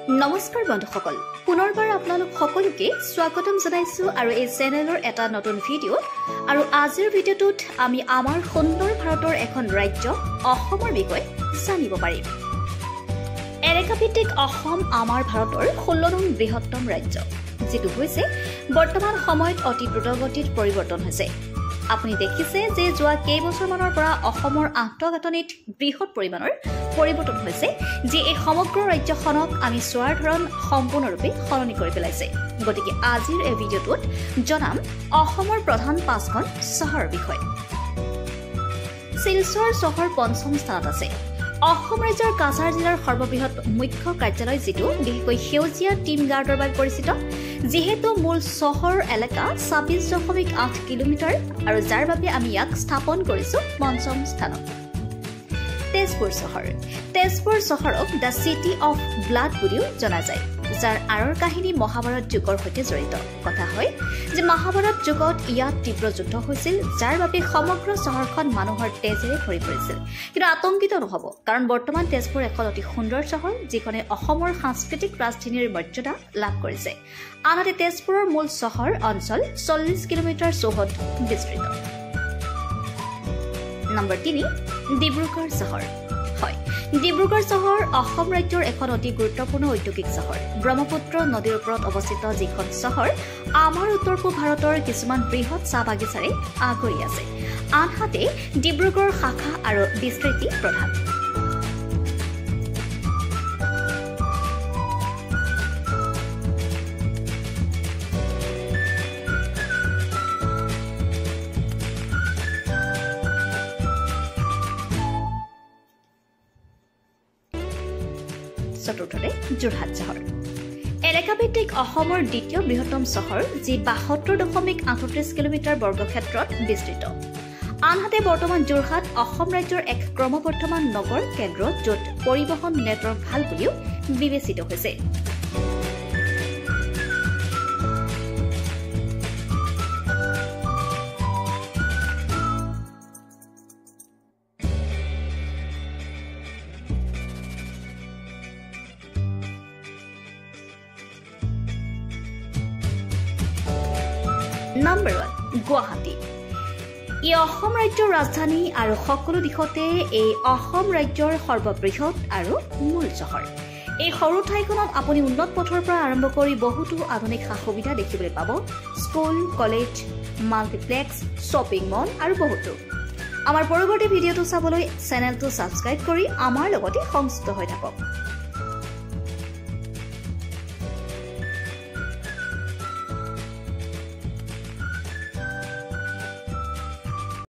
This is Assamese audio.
নমস্কাৰ বন্ধুসকল, পুনৰবাৰ আপোনালোক সকলোকে স্বাগতম জনাইছো আৰু এই চেনেলৰ এটা নতুন ভিডিঅ আৰু আজিৰ ভিডিঅটোত আমি আমাৰ সুন্দৰ ভাৰতৰ এখন ৰাজ্য অসমৰ বিষয়ে জানিব পাৰিম। এলেকাভিত্তিক অসম আমাৰ ভাৰতৰ 16নং বৃহত্তম ৰাজ্য, যেটো হৈছে বৰ্তমান সময়ত অতি দ্ৰুতগতিত পৰিৱৰ্তন হৈছে। আপুনি দেখিছে যে যোৱা কেইবছৰমানৰ পৰা অসমৰ আন্তঃগাঁথনিত বৃহৎ পৰিমাণৰ পৰিৱৰ্তন হৈছে, যে এই সমগ্ৰ ৰাজ্যখনক আমি চোৱাৰ ধৰণ সম্পূৰ্ণৰূপে সলনি কৰি পেলাইছে। গতিকে আজিৰ এই ভিডিঅ'টোত জনাম অসমৰ প্ৰধান 5খন চহৰৰ বিষয়ে। শিলচৰ চহৰ 5ম স্থানত আছে। অসম ৰাজ্যৰ কাছাৰ জিলাৰ সৰ্ববৃহৎ মুখ্য কাৰ্যালয়, যিটো বিশেষকৈ সেউজীয়া টিম গাৰ্ডৰ বাবে পৰিচিত, যিহেতু মূল চহৰ এলেকা 26.8 কিলোমিটাৰ আৰু যাৰ বাবে আমি ইয়াক স্থাপন কৰিছো 5ম স্থানত। তেজপুৰ চহৰক দ্য চিটি অফ ব্লাড বুলিও জনা যায়, যাৰ আঁৰৰ কাহিনী মহাভাৰত যুগৰ সৈতে জড়িত। কথা হয় যে মহাভাৰত যুগত ইয়াত তীব্ৰ যুদ্ধ হৈছিল, যাৰ বাবে সমগ্ৰ চহৰখন মানুহৰ তেজেৰে ভৰি পৰিছিল। কিন্তু আতংকিত নহ'ব, কাৰণ বৰ্তমান তেজপুৰ এখন অতি সুন্দৰ চহৰ, যিখনে অসমৰ সাংস্কৃতিক ৰাজধানীৰ মৰ্যাদা লাভ কৰিছে। আনহাতে তেজপুৰৰ মূল চহৰ অঞ্চল 40 কিলোমিটাৰ চৌহদ বিস্তৃত। নম্বৰ 3, ডিব্ৰুগড় চহৰ। হয়, ডিব্ৰুগড় চহৰ অসম ৰাজ্যৰ এখন অতি গুৰুত্বপূৰ্ণ ঔদ্যোগিক চহৰ। ব্ৰহ্মপুত্ৰ নদীৰ ওপৰত অৱস্থিত যিখন চহৰ আমাৰ উত্তৰ পূব ভাৰতৰ কিছুমান বৃহৎ চাহ বাগিচাৰে আগুৰি আছে। আনহাতে ডিব্ৰুগড় শাখা আৰু বিস্তৃতি প্ৰধান। চতুৰ্থতে যোৰহাট চহৰ। এলেকাভিত্তিক অসমৰ দ্বিতীয় বৃহত্তম চহৰ, যি 72.38 কিলোমিটাৰ বৰ্গক্ষেত্ৰত বিস্তৃত। আনহাতে বৰ্তমান যোৰহাট অসম ৰাজ্যৰ এক ক্ৰমবৰ্ধমান নগৰ কেন্দ্ৰ, য'ত পৰিবহণ নেটৱৰ্ক ভাল বুলিও বিবেচিত হৈছে। নম্বৰ 1, গুৱাহাটী। ই অসম ৰাজ্যৰ ৰাজধানী আৰু সকলো দিশতে এই অসম ৰাজ্যৰ সৰ্ববৃহৎ আৰু মূল চহৰ। এই সৰু ঠাইখনত আপুনি উন্নত পথৰ পৰা আৰম্ভ কৰি বহুতো আধুনিক সা সুবিধা দেখিবলৈ পাব। School, college, multiplex, shopping mall আৰু বহুতো। আমাৰ পৰৱৰ্তী ভিডিঅ'টো চাবলৈ চেনেলটো ছাবস্ক্ৰাইব কৰি আমাৰ লগতে সংযুক্ত হৈ থাকক।